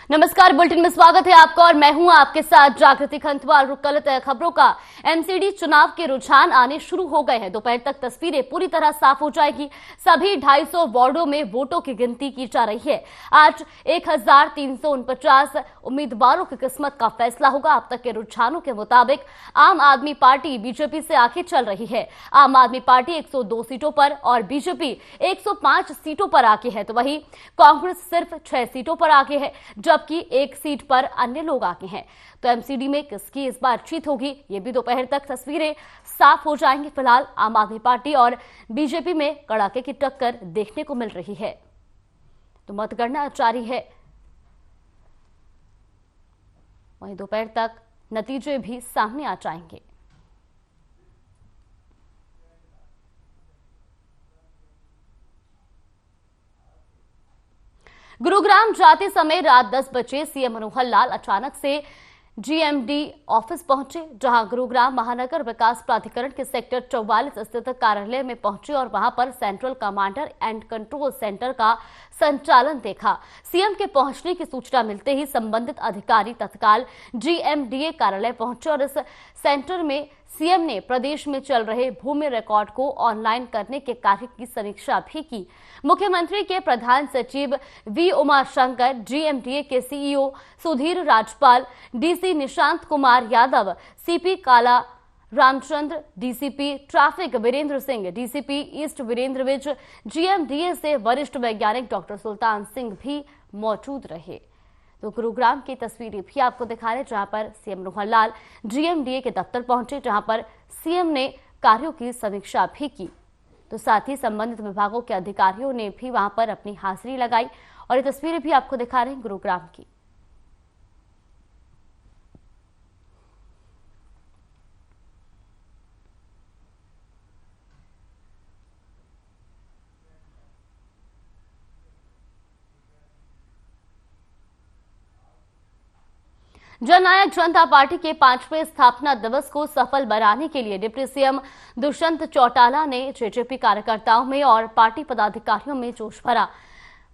नमस्कार, बुलेटिन में स्वागत है आपका और मैं हूं आपके साथ जागृति खंतवाल। रुक करते खबरों का। एमसीडी चुनाव के रुझान आने शुरू हो गए हैं। दोपहर तक तस्वीरें पूरी तरह साफ हो जाएगी। सभी 250 वार्डों में वोटों की गिनती की जा रही है। आज 1349 उम्मीदवारों की किस्मत का फैसला होगा। अब तक के रुझानों के मुताबिक आम आदमी पार्टी बीजेपी से आगे चल रही है। आम आदमी पार्टी 102 सीटों पर और बीजेपी 105 सीटों पर आगे है, तो वहीं कांग्रेस सिर्फ 6 सीटों पर आगे है, जबकि एक सीट पर अन्य लोग आगे हैं। तो एमसीडी में किसकी इस बार जीत होगी, ये भी दोपहर तक तस्वीरें साफ हो जाएंगी। फिलहाल आम आदमी पार्टी और बीजेपी में कड़ाके की टक्कर देखने को मिल रही है। तो मतगणना जारी है। वहीं दोपहर तक नतीजे भी सामने आ जाएंगे। गुरुग्राम जाते समय रात 10 बजे सीएम मनोहर लाल अचानक से जीएमडी ऑफिस पहुंचे, जहां गुरुग्राम महानगर विकास प्राधिकरण के सेक्टर 44 स्थित कार्यालय में पहुंचे और वहां पर central commander and control centre का संचालन देखा। सीएम के पहुंचने की सूचना मिलते ही संबंधित अधिकारी तत्काल जीएमडीए कार्यालय पहुंचे और इस सेंटर में सीएम ने प्रदेश में चल रहे भूमि रिकॉर्ड को ऑनलाइन करने के कार्य की समीक्षा भी की। मुख्यमंत्री के प्रधान सचिव वी उमाशंकर, जीएमडीए के CEO Sudhir Rajpal, DC Nishant Kumar Yadav, CP Kala Ramchandra, DCP traffic Virendra Singh, DCP east Virendra Vij, GMDA से वरिष्ठ वैज्ञानिक डॉक्टर सुल्तान सिंह भी मौजूद रहे। तो गुरुग्राम की तस्वीरें भी आपको दिखा रहे, जहां पर सीएम मनोहर लाल जीएमडीए के दफ्तर पहुंचे, जहां पर सीएम ने कार्यों की समीक्षा भी की। तो साथ ही संबंधित विभागों के अधिकारियों ने भी वहां पर अपनी हाजिरी लगाई और ये तस्वीरें भी आपको दिखा रहे हैं गुरुग्राम की। जननायक जनता पार्टी के 5वें स्थापना दिवस को सफल बनाने के लिए डिप्टी सीएम दुष्यंत चौटाला ने जेजेपी कार्यकर्ताओं में और पार्टी पदाधिकारियों में जोश भरा।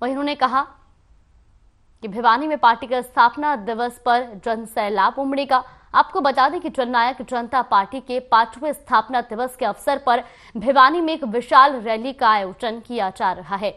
वहीं उन्होंने कहा कि भिवानी में पार्टी का स्थापना दिवस पर जन सैलाब उमड़ेगा। आपको बता दें कि जननायक जनता पार्टी के 5वें स्थापना दिवस के अवसर पर भिवानी में एक विशाल रैली का आयोजन किया जा रहा है,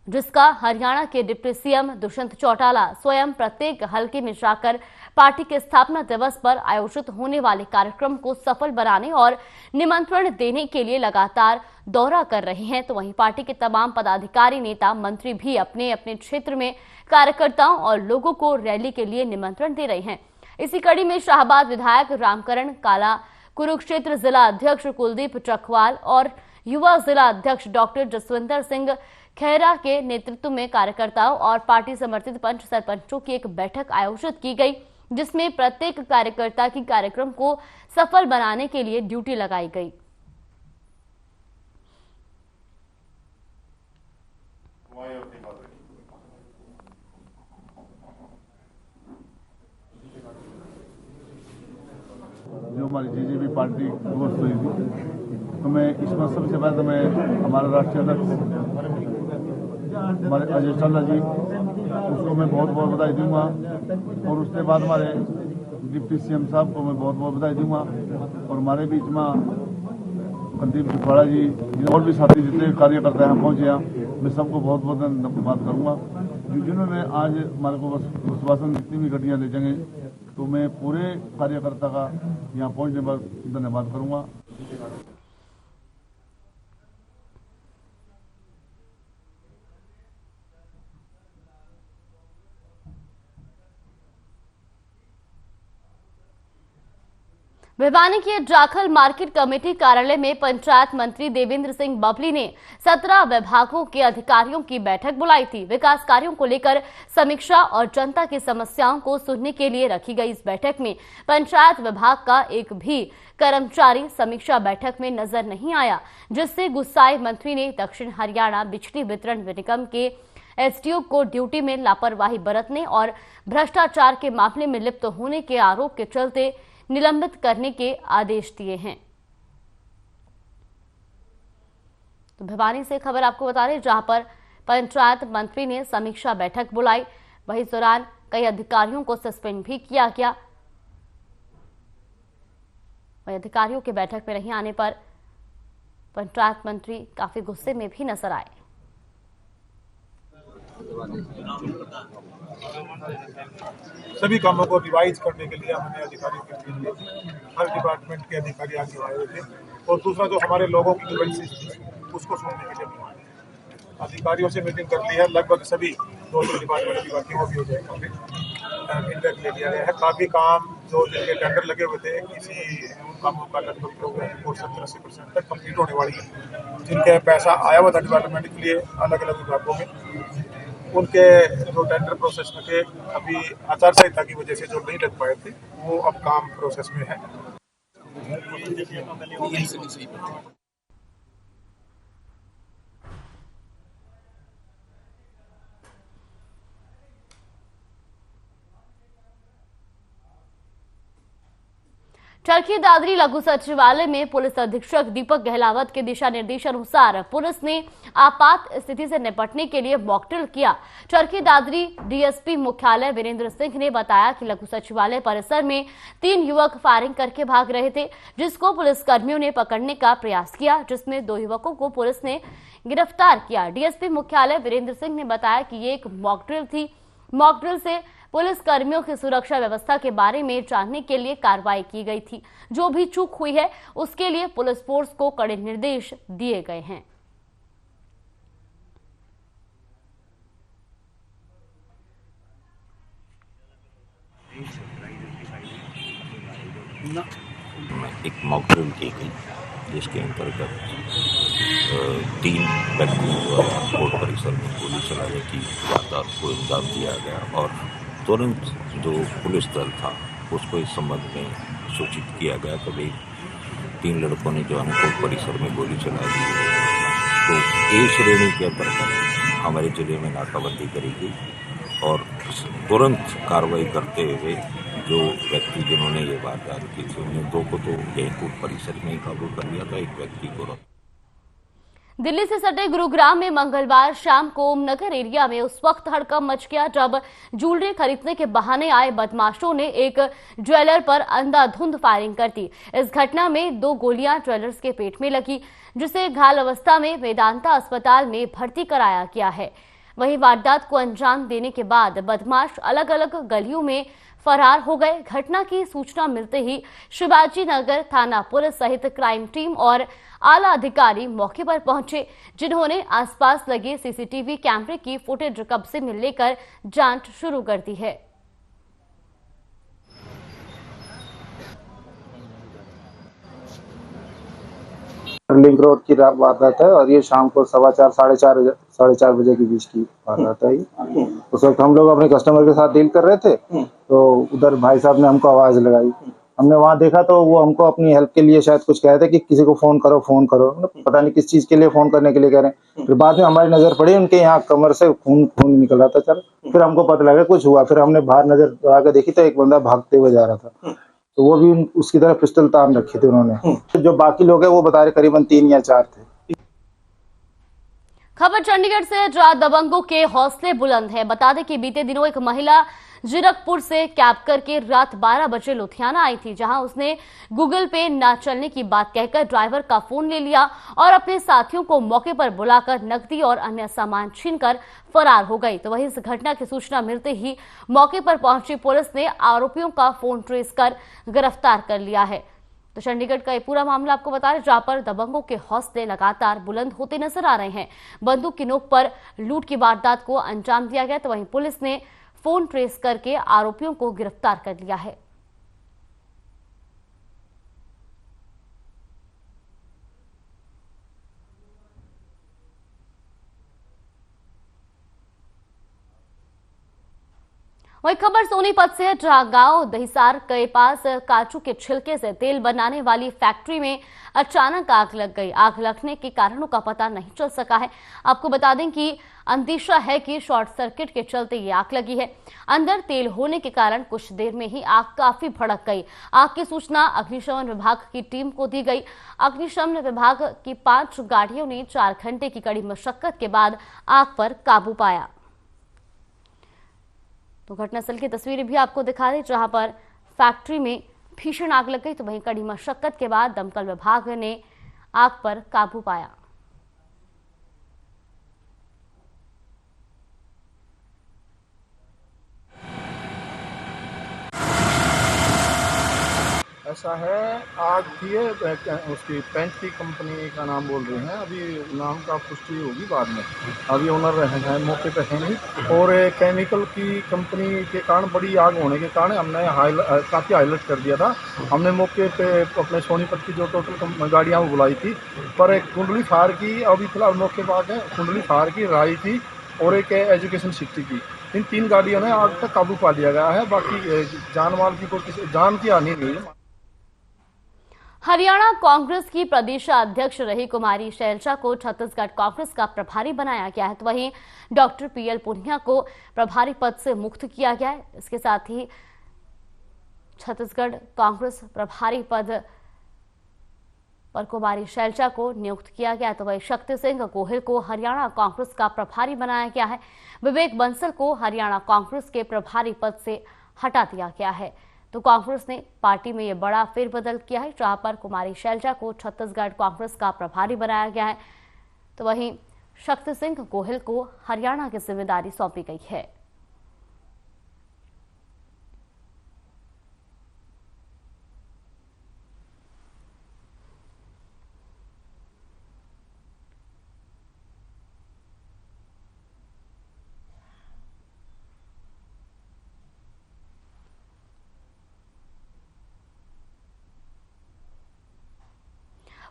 जिसका हरियाणा के डिप्टी सीएम दुष्यंत चौटाला स्वयं प्रत्येक हलके में जाकर पार्टी के स्थापना दिवस पर आयोजित होने वाले कार्यक्रम को सफल बनाने और निमंत्रण देने के लिए लगातार दौरा कर रहे हैं। तो वहीं पार्टी के तमाम पदाधिकारी, नेता, मंत्री भी अपने अपने क्षेत्र में कार्यकर्ताओं और लोगों को रैली के लिए निमंत्रण दे रहे हैं। इसी कड़ी में शाहबाद विधायक रामकरण काला, कुरुक्षेत्र जिला अध्यक्ष कुलदीप चकवाल और युवा जिला अध्यक्ष डॉक्टर जसविंदर सिंह खैरा के नेतृत्व में कार्यकर्ताओं और पार्टी समर्थित पंच सरपंचों की एक बैठक आयोजित की गई, जिसमें प्रत्येक कार्यकर्ता की कार्यक्रम को सफल बनाने के लिए ड्यूटी लगाई गई। जो हमारी जेजेपी पार्टी दोस्त हुई थी, तो मैं इसमें सबसे पहले तो मैं हमारा राष्ट्रीय अध्यक्ष हमारे अजय टल्ला जी, उसको मैं बहुत बहुत बधाई दूंगा और उसके बाद हमारे डिप्टी सीएम साहब को मैं बहुत बहुत बधाई दूंगा और हमारे बीच में कुलदीप चकवाला जी और भी साथी जितने कार्यकर्ता यहाँ पहुँचे हैं, मैं सबको बहुत बहुत धन्यवाद करूँगा। जिन्होंने आज हमारे को विश्वासन जितनी भी गड्डियाँ ले जाएंगे, तो मैं पूरे कार्यकर्ता का यहाँ पहुँचने पर धन्यवाद करूँगा। भिवानी के जाखल मार्केट कमेटी कार्यालय में पंचायत मंत्री देवेंद्र सिंह बबली ने 17 विभागों के अधिकारियों की बैठक बुलाई थी। विकास कार्यों को लेकर समीक्षा और जनता की समस्याओं को सुनने के लिए रखी गई इस बैठक में पंचायत विभाग का एक भी कर्मचारी समीक्षा बैठक में नजर नहीं आया, जिससे गुस्साए मंत्री ने दक्षिण हरियाणा बिजली वितरण निगम के एसडीओ को ड्यूटी में लापरवाही बरतने और भ्रष्टाचार के मामले में लिप्त होने के आरोप के चलते निलंबित करने के आदेश दिए हैं। तो भिवानी से खबर आपको बता रहे, जहां पर पंचायत मंत्री ने समीक्षा बैठक बुलाई, वहीं इस दौरान कई अधिकारियों को सस्पेंड भी किया गया। वही अधिकारियों की बैठक में नहीं आने पर पंचायत मंत्री काफी गुस्से में भी नजर आए। सभी कामों को रिवाइज करने के लिए हमने अधिकारियों के लिए हर डिपार्टमेंट के अधिकारी आज आए हुए थे और दूसरा जो हमारे लोगों की ग्रीवेंसेस थी उसको सुनने के लिए भी आए। अधिकारियों से मीटिंग कर ली है, लगभग सभी 2 डिपार्टमेंट की बाकी वो भी हो जाएगा। फीडबैक ले लिया गया है। काफी काम जो जिनके टेंडर लगे हुए थे किसी कामों का लगभग 70-80% तक कंप्लीट होने वाली है। जिनके पैसा आया हुआ था डिपार्टमेंट के लिए अलग अलग विभागों में, उनके जो टेंडर प्रोसेस में थे अभी आचार संहिता की वजह से जो नहीं लग पाए थे वो अब काम प्रोसेस में है। चरखी दादरी लघु सचिवालय में पुलिस अधीक्षक दीपक गहलावत के दिशा निर्देश अनुसार पुलिस ने आपात स्थिति से निपटने के लिए मॉकड्रिल किया। चरखी दादरी डीएसपी मुख्यालय वीरेंद्र सिंह ने बताया कि लघु सचिवालय परिसर में 3 युवक फायरिंग करके भाग रहे थे, जिसको पुलिसकर्मियों ने पकड़ने का प्रयास किया, जिसमें 2 युवकों को पुलिस ने गिरफ्तार किया। डीएसपी मुख्यालय वीरेंद्र सिंह ने बताया कि ये एक मॉकड्रिल थी। मॉकड्रिल से पुलिस कर्मियों की सुरक्षा व्यवस्था के बारे में जानने के लिए कार्रवाई की गई थी। जो भी चूक हुई है उसके लिए पुलिस फोर्स को कड़े निर्देश दिए गए हैं। एक मॉकड्रिल की गई जिसके अंतर्गत 3 व्यक्तियों द्वारा कोर्ट परिसर में गोली चलाने की वारदात को अंजाम दिया गया और तुरंत जो पुलिस दल था उसको इस संबंध में सूचित किया गया। तभी 3 लड़कों ने जो है कोर्ट परिसर में गोली चला दी। तो ए श्रेणी के अंतर्गत हमारे जिले में नाकाबंदी करी गई और तुरंत कार्रवाई करते हुए जो व्यक्ति जिन्होंने ये वारदात की थी उन्हें 2 को तो कोर्ट परिसर में ही काबू कर लिया था, एक व्यक्ति को। दिल्ली से सटे गुरुग्राम में मंगलवार शाम को ओमनगर एरिया में उस वक्त हड़कंप मच गया जब ज्वेलरी खरीदने के बहाने आए बदमाशों ने एक ज्वेलर पर अंधाधुंध फायरिंग कर दी। इस घटना में 2 गोलियां ज्वेलर्स के पेट में लगी, जिसे घायल अवस्था में वेदांता अस्पताल में भर्ती कराया गया है। वहीं वारदात को अंजाम देने के बाद बदमाश अलग अलग गलियों में फरार हो गए। घटना की सूचना मिलते ही शिवाजी नगर थाना पुलिस सहित क्राइम टीम और आला अधिकारी मौके पर पहुंचे, जिन्होंने आसपास लगे सीसीटीवी कैमरे की फुटेज कब्जे में लेकर जांच शुरू कर दी है। लिंक रोड की वारदात है और ये शाम को 4:15 साढ़े चार बजे के बीच की वारदात है। उस वक्त हम लोग अपने कस्टमर के साथ डील कर रहे थे तो उधर भाई साहब ने हमको आवाज लगाई। हमने वहां देखा तो वो हमको अपनी हेल्प के लिए शायद कुछ कह रहे थे कि किसी को फोन करो, पता नहीं किस चीज के लिए फोन करने के लिए कह रहे हैं। फिर बाद में हमारी नजर पड़ी उनके यहाँ कमर से खून निकल रहा था। चल फिर हमको पता लगा कुछ हुआ। फिर हमने बाहर नजर दौड़ा के देखी तो एक बंदा भागते हुए जा रहा था, तो वो भी उसकी तरफ पिस्टल तान रखे थे उन्होंने। जो बाकी लोग हैं वो बता रहे करीबन 3 या 4 थे। खबर चंडीगढ़ से जहां दबंगों के हौसले बुलंद है। बता दें कि बीते दिनों एक महिला जीरकपुर से कैब करके रात 12 बजे लुधियाना आई थी, जहां उसने गूगल पे ना चलने की बात कहकर ड्राइवर का फोन ले लिया और अपने साथियों को मौके पर बुलाकर नकदी और अन्य सामान छीनकर फरार हो गई। तो वहीं इस घटना की सूचना मिलते ही मौके पर पहुंची पुलिस ने आरोपियों का फोन ट्रेस कर गिरफ्तार कर लिया है। तो चंडीगढ़ का ये पूरा मामला आपको बता रहे, जहां पर दबंगों के हौसले लगातार बुलंद होते नजर आ रहे हैं। बंदूक की नोक पर लूट की वारदात को अंजाम दिया गया, तो वहीं पुलिस ने फोन ट्रेस करके आरोपियों को गिरफ्तार कर लिया है। वही खबर सोनीपत से है, जहां गांव दहिसार के पास काजू के छिलके से तेल बनाने वाली फैक्ट्री में अचानक आग लग गई। आग लगने के कारणों का पता नहीं चल सका है। आपको बता दें कि अंदेशा है कि शॉर्ट सर्किट के चलते ये आग लगी है। अंदर तेल होने के कारण कुछ देर में ही आग काफी भड़क गई। आग की सूचना अग्निशमन विभाग की टीम को दी गई। अग्निशमन विभाग की 5 गाड़ियों ने 4 घंटे की कड़ी मशक्कत के बाद आग पर काबू पाया। तो घटनास्थल की तस्वीरें भी आपको दिखा दें, जहां पर फैक्ट्री में भीषण आग लग गई। तो वहीं कड़ी मशक्कत के बाद दमकल विभाग ने आग पर काबू पाया। ऐसा है, आग थी उसकी पेंट की कंपनी का नाम बोल रहे हैं, अभी नाम का पुष्टि होगी बाद में। अभी ओनर हैं मौके पे है नहीं, और केमिकल की कंपनी के कारण बड़ी आग होने के कारण हमने काफ़ी हाईलाइट कर दिया था। हमने मौके पे अपने सोनीपत की जो टोटल गाड़ियाँ वो बुलाई थी, पर एक कुंडली फायर की अभी फिलहाल मौके पर आके कुंडली फायर की राई थी और एक एजुकेशन सिटी की, इन 3 गाड़ियों ने आग तक काबू पा लिया गया है। बाकी जान माल की कोई जान की हानि नहीं है। हरियाणा कांग्रेस की प्रदेश अध्यक्ष रही कुमारी शैलजा को छत्तीसगढ़ कांग्रेस का प्रभारी बनाया गया है। तो वहीं डॉक्टर पीएल पुनिया को प्रभारी पद से मुक्त किया गया है। इसके साथ ही छत्तीसगढ़ कांग्रेस प्रभारी पद पर कुमारी शैलजा को नियुक्त किया गया। तो वहीं शक्ति सिंह गोहिल को हरियाणा कांग्रेस का प्रभारी बनाया गया है। विवेक बंसल को हरियाणा कांग्रेस के प्रभारी पद से हटा दिया गया है। तो कांग्रेस ने पार्टी में यह बड़ा फेरबदल किया है, जहां पर कुमारी शैलजा को छत्तीसगढ़ कांग्रेस का प्रभारी बनाया गया है। तो वहीं शक्ति सिंह गोहिल को हरियाणा की जिम्मेदारी सौंपी गई है।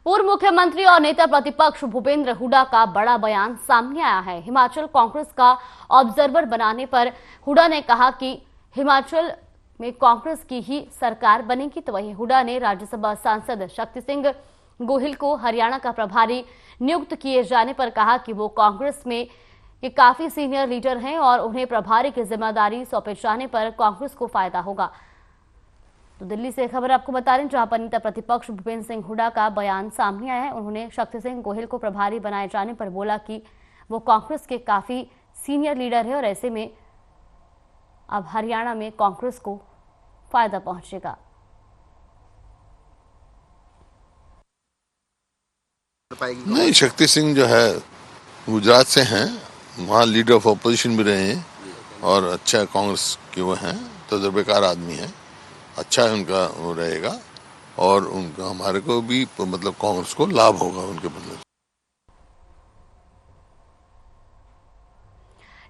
पूर्व मुख्यमंत्री और नेता प्रतिपक्ष भूपेंद्र हुड्डा का बड़ा बयान सामने आया है। हिमाचल कांग्रेस का ऑब्जर्वर बनाने पर हुड्डा ने कहा कि हिमाचल में कांग्रेस की ही सरकार बनेगी। तो वहीं हुड्डा ने राज्यसभा सांसद शक्ति सिंह गोहिल को हरियाणा का प्रभारी नियुक्त किए जाने पर कहा कि वो कांग्रेस में के काफी सीनियर लीडर हैं और उन्हें प्रभारी की जिम्मेदारी सौंपे जाने पर कांग्रेस को फायदा होगा। तो दिल्ली से खबर आपको बता रहे हैं, जहां पर नेता प्रतिपक्ष भूपेंद्र सिंह हुड्डा का बयान सामने आया है। उन्होंने शक्ति सिंह गोहिल को प्रभारी बनाए जाने पर बोला कि वो कांग्रेस के काफी सीनियर लीडर है और ऐसे में अब हरियाणा में कांग्रेस को फायदा पहुंचेगा। नहीं, शक्ति सिंह जो है गुजरात से हैं, वहाँ लीडर ऑफ अपोजिशन भी रहे हैं और अच्छा कांग्रेस के वो हैं, तजुर्बेकार आदमी हैं, अच्छा है उनका वो रहेगा और उनका हमारे को भी मतलब कांग्रेस को लाभ होगा उनके बदले।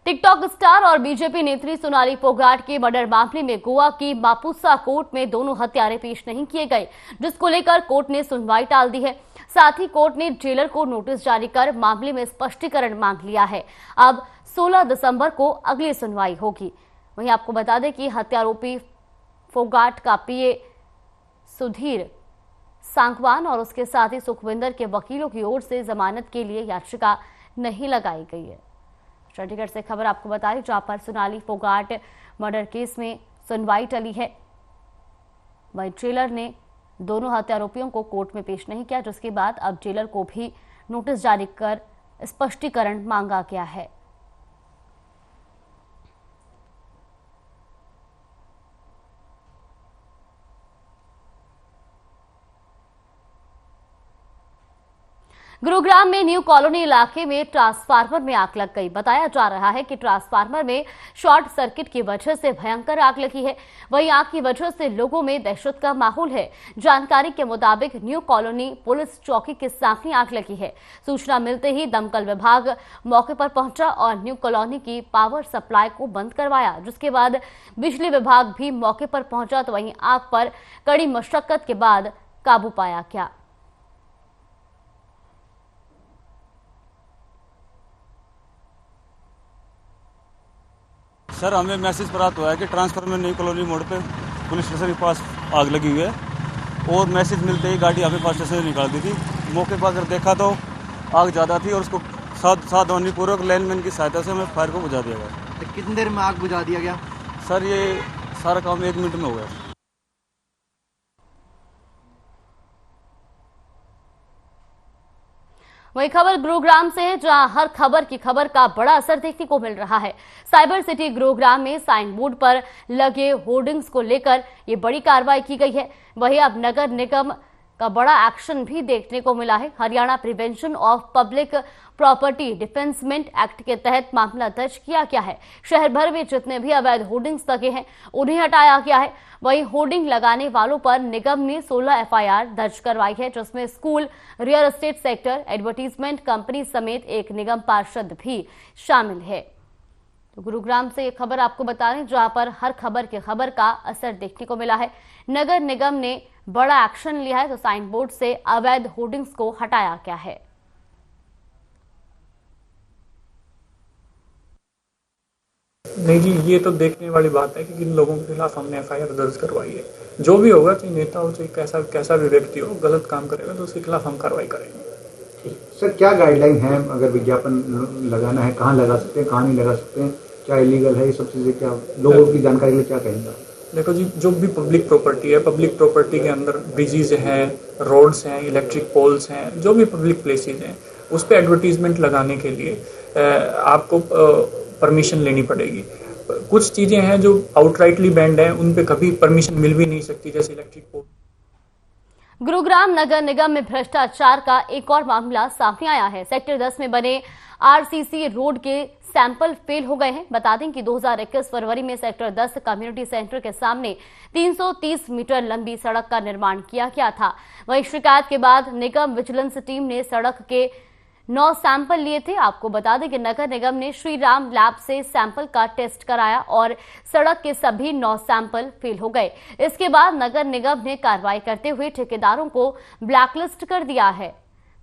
टिकटॉक स्टार और बीजेपी नेत्री सोनाली फोगाट के मर्डर मामले में गोवा की मापुसा कोर्ट में दोनों हत्यारे पेश नहीं किए गए, जिसको लेकर कोर्ट ने सुनवाई टाल दी है। साथ ही कोर्ट ने जेलर को नोटिस जारी कर मामले में स्पष्टीकरण मांग लिया है। अब 16 दिसंबर को अगली सुनवाई होगी। वहीं आपको बता दें कि हत्यारोपी फोगाट का पीए सुधीर सांगवान और उसके साथ ही सुखविंदर के वकीलों की ओर से जमानत के लिए याचिका नहीं लगाई गई है। चंडीगढ़ से खबर आपको बता दें, जहां पर सोनाली फोगाट मर्डर केस में सुनवाई टली है। वहीं जेलर ने दोनों हत्यारोपियों को कोर्ट में पेश नहीं किया, जिसके बाद अब जेलर को भी नोटिस जारी कर स्पष्टीकरण मांगा गया है। गुरुग्राम में न्यू कॉलोनी इलाके में ट्रांसफार्मर में आग लग गई। बताया जा रहा है कि ट्रांसफार्मर में शॉर्ट सर्किट की वजह से भयंकर आग लगी है। वहीं आग की वजह से लोगों में दहशत का माहौल है। जानकारी के मुताबिक न्यू कॉलोनी पुलिस चौकी के सामने आग लगी है। सूचना मिलते ही दमकल विभाग मौके पर पहुंचा और न्यू कॉलोनी की पावर सप्लाई को बंद करवाया, जिसके बाद बिजली विभाग भी मौके पर पहुंचा। तो वहीं आग पर कड़ी मशक्कत के बाद काबू पाया गया। सर, हमें मैसेज प्राप्त हुआ है कि ट्रांसफार्मर नई कॉलोनी मोड़ पे पुलिस स्टेशन के पास आग लगी हुई है और मैसेज मिलते ही गाड़ी हमें फायर स्टेशन से निकाल दी थी। मौके पर अगर देखा तो आग ज़्यादा थी और उसको सावधानीपूर्वक लाइनमैन की सहायता से हमें फायर को बुझा दिया गया। तो कितनी देर में आग बुझा दिया गया? सर, ये सारा काम 1 मिनट में हो गया। वही खबर गुरुग्राम से है, जहां हर खबर की खबर का बड़ा असर देखने को मिल रहा है। साइबर सिटी गुरुग्राम में साइन बोर्ड पर लगे होर्डिंग्स को लेकर ये बड़ी कार्रवाई की गई है। वहीं अब नगर निगम का बड़ा एक्शन भी देखने को मिला है। Haryana prevention of public property defacement act के तहत मामला दर्ज किया गया है। शहर भर में जितने भी अवैध होर्डिंग्स लगे हैं उन्हें हटाया गया है। वहीं होर्डिंग लगाने वालों पर निगम ने 16 FIR दर्ज करवाई है, जिसमें school, real estate sector, advertisement company समेत एक निगम पार्षद भी शामिल है। तो गुरुग्राम से ये खबर आपको बता रहे हैं, जहां पर हर खबर की खबर का असर देखने को मिला है। नगर निगम ने बड़ा एक्शन लिया है, तो साइन बोर्ड से अवैध होर्डिंग्स को हटाया गया है। नहीं जी, ये तो देखने वाली बात है कि किन लोगों के खिलाफ हमने FIR दर्ज करवाई है। जो भी होगा, चाहे नेता हो चाहे कैसा भी व्यक्ति हो, गलत काम करेगा तो उसके खिलाफ हम कार्रवाई करेंगे। सर, क्या गाइडलाइन है अगर विज्ञापन लगाना है, कहाँ लगा सकते हैं, कहाँ नहीं लगा सकते हैं, क्या इलीगल है, ये सब चीज़ें क्या लोगों की जानकारी के लिए क्या कहेंगे? देखो जी, जो भी पब्लिक प्रॉपर्टी है, पब्लिक प्रॉपर्टी के अंदर ब्रिजेज हैं, रोड्स हैं, इलेक्ट्रिक पोल्स हैं, जो भी पब्लिक प्लेसेज हैं, उस पर एडवर्टीजमेंट लगाने के लिए आपको परमिशन लेनी पड़ेगी। कुछ चीज़ें हैं जो आउटराइटली बैंड हैं, उन पे कभी परमिशन मिल भी नहीं सकती, जैसे इलेक्ट्रिक पोल। गुरुग्राम नगर निगम में भ्रष्टाचार का एक और मामला सामने आया है। सेक्टर 10 में बने RCC रोड के सैंपल फेल हो गए हैं। बता दें कि 2021 फरवरी में सेक्टर 10 कम्युनिटी सेंटर के सामने 330 मीटर लंबी सड़क का निर्माण किया गया था। वहीं शिकायत के बाद निगम विजिलेंस टीम ने सड़क के 9 सैंपल लिए थे। आपको बता दें कि नगर निगम ने श्री राम लैब से सैंपल का टेस्ट कराया और सड़क के सभी 9 सैंपल फेल हो गए। इसके बाद नगर निगम ने कार्रवाई करते हुए ठेकेदारों को ब्लैकलिस्ट कर दिया है।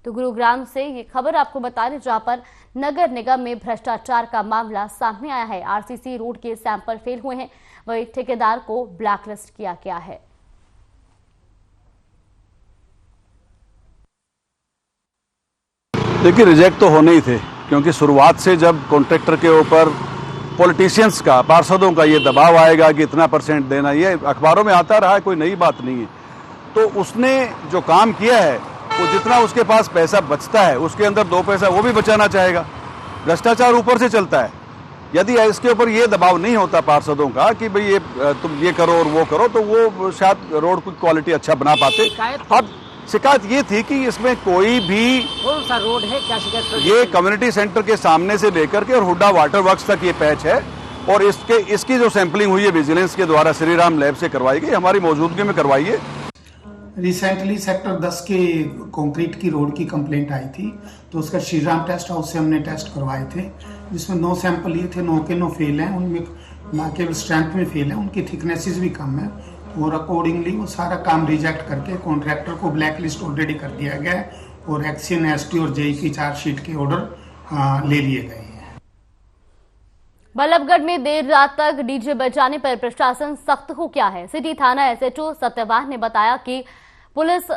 तो गुरुग्राम से ये खबर आपको बता रहे, जहां पर नगर निगम में भ्रष्टाचार का मामला सामने आया है। RCC रोड के सैंपल फेल हुए हैं, वही ठेकेदार को ब्लैकलिस्ट किया गया है। देखिए, रिजेक्ट तो होने ही थे, क्योंकि शुरुआत से जब कॉन्ट्रैक्टर के ऊपर पॉलिटिशियंस का, पार्षदों का ये दबाव आएगा कि इतना % देना, ये अखबारों में आता रहा है, कोई नई बात नहीं है। तो उसने जो काम किया है, वो जितना उसके पास पैसा बचता है उसके अंदर 2 पैसा वो भी बचाना चाहेगा। भ्रष्टाचार ऊपर से चलता है। यदि इसके ऊपर ये दबाव नहीं होता पार्षदों का कि भाई ये तुम ये करो और वो करो, तो वो शायद रोड की क्वालिटी अच्छा बना पाते। अब शिकायत ये थी कि इसमें कोई भी, कौन सा रोड है, क्या शिकायत? ये कम्युनिटी सेंटर के सामने से लेकर के और हुड्डा वाटर वर्क्स तक ये पैच है, और इसकी जो सैंपलिंग हुई है विजिलेंस के द्वारा श्री राम लैब से करवाई गई, हमारी मौजूदगी में करवाई है। रिसेंटली सेक्टर 10 के कंक्रीट की रोड की कंप्लेंट आई थी, तो उसका श्री राम टेस्ट हाउस से हमने टेस्ट करवाए थे, जिसमें 9 सैंपल लिए थे। 9 के 9 फेल हैं। उनमें ना केवल स्ट्रेंथ में फेल है, उनकी थिकनेसेस भी कम है, और अकॉर्डिंगली वो सारा काम रिजेक्ट करके कॉन्ट्रैक्टर को ब्लैक लिस्ट ऑलरेडी कर दिया गया है, और एक्सीएन, ST और JE की चार्जशीट के ऑर्डर ले लिए गए हैं। बल्लभगढ़ में देर रात तक डीजे बजाने पर प्रशासन सख्त हो गया है। सिटी थाना SHO सत्यवान ने बताया कि पुलिस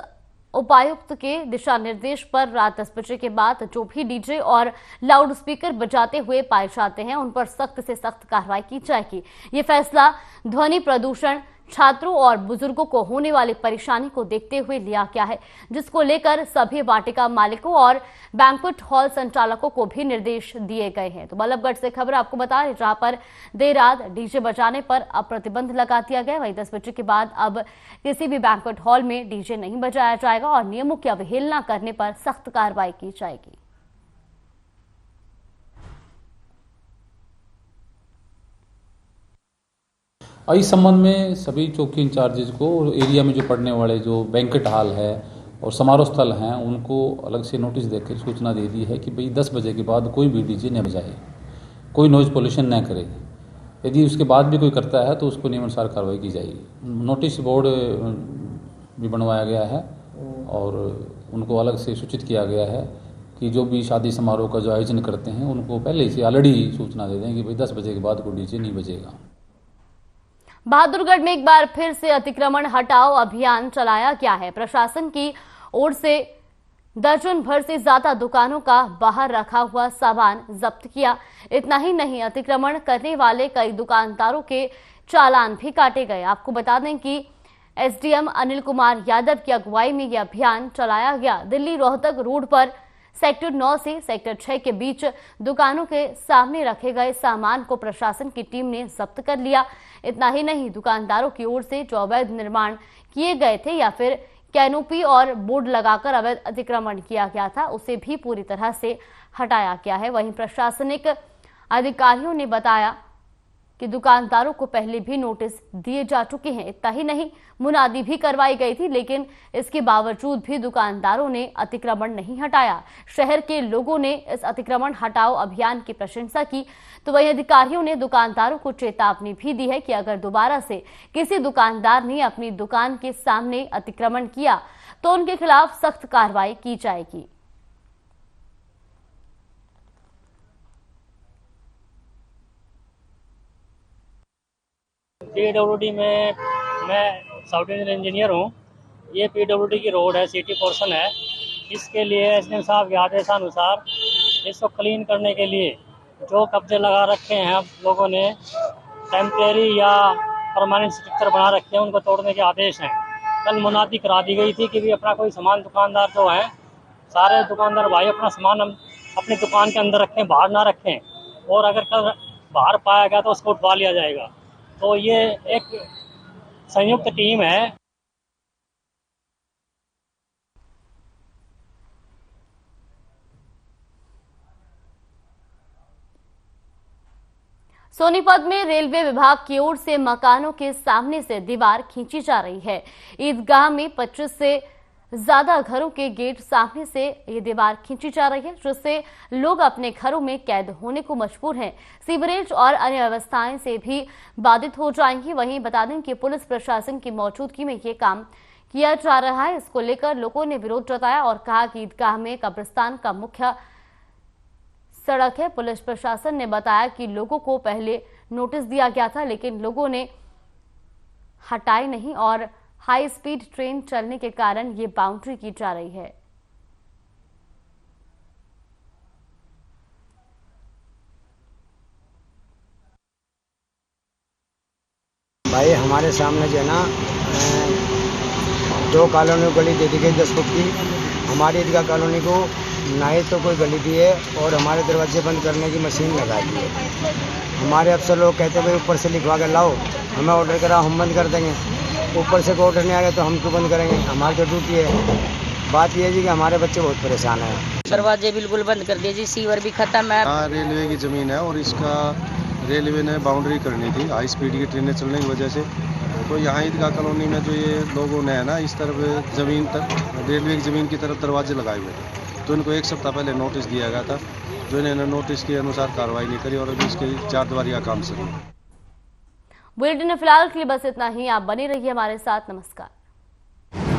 उपायुक्त के दिशा निर्देश पर रात 10 बजे के बाद जो भी डीजे और लाउड स्पीकर बजाते हुए पाए जाते हैं, उन पर सख्त से सख्त कार्रवाई की जाएगी। ये फैसला ध्वनि प्रदूषण, छात्रों और बुजुर्गों को होने वाली परेशानी को देखते हुए लिया गया है, जिसको लेकर सभी वाटिका मालिकों और बैंक्वेट हॉल संचालकों को भी निर्देश दिए गए हैं। तो बल्लभगढ़ से खबर आपको बता रहे, जहां पर देर रात डीजे बजाने पर अब प्रतिबंध लगा दिया गया। वहीं 10 बजे के बाद अब किसी भी बैंक्वेट हॉल में डीजे नहीं बजाया जाएगा और नियमों की अवहेलना करने पर सख्त कार्रवाई की जाएगी। इस संबंध में सभी चौकी इंचार्जेज को एरिया में जो पड़ने वाले जो बैंक्वेट हॉल है और समारोह स्थल हैं, उनको अलग से नोटिस देकर सूचना दे दी है कि भाई 10 बजे के बाद कोई भी डीजे न बजाए, कोई नॉइज़ पोल्यूशन न करे। यदि उसके बाद भी कोई करता है तो उसको नियमानुसार कार्रवाई की जाएगी। नोटिस बोर्ड भी बनवाया गया है और उनको अलग से सूचित किया गया है कि जो भी शादी समारोह का जो आयोजन करते हैं उनको पहले से ऑलरेडी सूचना दे दें कि भाई 10 बजे के बाद कोई डीजे नहीं बजेगा। बहादुरगढ़ में एक बार फिर से अतिक्रमण हटाओ अभियान चलाया गया है। प्रशासन की ओर से दर्जन भर से ज्यादा दुकानों का बाहर रखा हुआ सामान जब्त किया। इतना ही नहीं, अतिक्रमण करने वाले कई दुकानदारों के चालान भी काटे गए। आपको बता दें कि SDM अनिल कुमार यादव की अगुवाई में यह अभियान चलाया गया। दिल्ली रोहतक रोड पर सेक्टर 9 से सेक्टर 6 के बीच दुकानों के सामने रखे गए सामान को प्रशासन की टीम ने जब्त कर लिया। इतना ही नहीं, दुकानदारों की ओर से जो अवैध निर्माण किए गए थे या फिर कैनोपी और बोर्ड लगाकर अवैध अतिक्रमण किया गया था, उसे भी पूरी तरह से हटाया गया है। वहीं प्रशासनिक अधिकारियों ने बताया कि दुकानदारों को पहले भी नोटिस दिए जा चुके हैं। इतना ही नहीं, मुनादी भी करवाई गई थी, लेकिन इसके बावजूद भी दुकानदारों ने अतिक्रमण नहीं हटाया। शहर के लोगों ने इस अतिक्रमण हटाओ अभियान की प्रशंसा की, तो वहीं अधिकारियों ने दुकानदारों को चेतावनी भी दी है कि अगर दोबारा से किसी दुकानदार ने अपनी दुकान के सामने अतिक्रमण किया तो उनके खिलाफ सख्त कार्रवाई की जाएगी। पीडब्ल्यूडी में मैं सॉफ्टवेयर इंजीनियर हूँ। ये पीडब्ल्यूडी की रोड है, सिटी पोर्शन है। इसके लिए एसडीएम साहब के आदेशानुसार इसको क्लीन करने के लिए जो कब्जे लगा रखे हैं अब लोगों ने, टेम्परेरी या परमानेंट स्ट्रक्चर बना रखे हैं, उनको तोड़ने के आदेश हैं। कल मुनादी करा दी गई थी कि भी अपना कोई सामान दुकानदार जो है, सारे दुकानदार भाई अपना सामान अपनी दुकान के अंदर रखें, बाहर ना रखें, और अगर कल बाहर पाया गया तो उसको उठवा लिया जाएगा। तो ये एक संयुक्त टीम है। सोनीपत में रेलवे विभाग की ओर से मकानों के सामने से दीवार खींची जा रही है। ईदगाह में 25 से ज्यादा घरों के गेट सामने से ये दीवार खींची जा रही है, जिससे लोग अपने घरों में कैद होने को मजबूर हैं। सीवरेज और अन्य व्यवस्थाएं से भी बाधित हो जाएंगी। वहीं बता दें कि पुलिस प्रशासन की मौजूदगी में ये काम किया जा रहा है। इसको लेकर लोगों ने विरोध जताया और कहा कि ईदगाह में कब्रिस्तान का मुख्य सड़क है। पुलिस प्रशासन ने बताया कि लोगों को पहले नोटिस दिया गया था, लेकिन लोगों ने हटाए नहीं और हाई स्पीड ट्रेन चलने के कारण ये बाउंड्री की जा रही है। भाई हमारे सामने जो है ना 2 कॉलोनी गली दे दी गई 10 फुट की। हमारी ईदगाह कॉलोनी को ना ही तो कोई गली दी है और हमारे दरवाजे बंद करने की मशीन लगा दी है। हमारे अफसर लोग कहते हैं भाई ऊपर से लिखवा कर लाओ, हमें ऑर्डर करा हम बंद कर देंगे। ऊपर से कोई ऑर्डर नहीं आ गया तो हम क्यों बंद करेंगे, हमारी तो ड्यूटी है। बात यह है जी कि हमारे बच्चे बहुत परेशान हैं। दरवाजे बिल्कुल बंद कर दिए जी, सीवर भी खत्म है। हाँ, रेलवे की ज़मीन है और इसका रेलवे ने बाउंड्री करनी थी हाई स्पीड की ट्रेनें चलने की वजह से। तो यहाँ ईदगाह कॉलोनी में जो ये लोगों ने है ना, इस तरफ ज़मीन तक रेलवे की ज़मीन की तरफ दरवाजे लगाए हुए थे, तो इनको 1 सप्ताह पहले नोटिस दिया गया था, जो इन्होंने नोटिस के अनुसार कार्रवाई नहीं करी और अभी इसके 4 दीवारी का काम शुरू है। बुलेटिन में फिलहाल के लिए बस इतना ही। आप बने रहिए हमारे साथ। नमस्कार।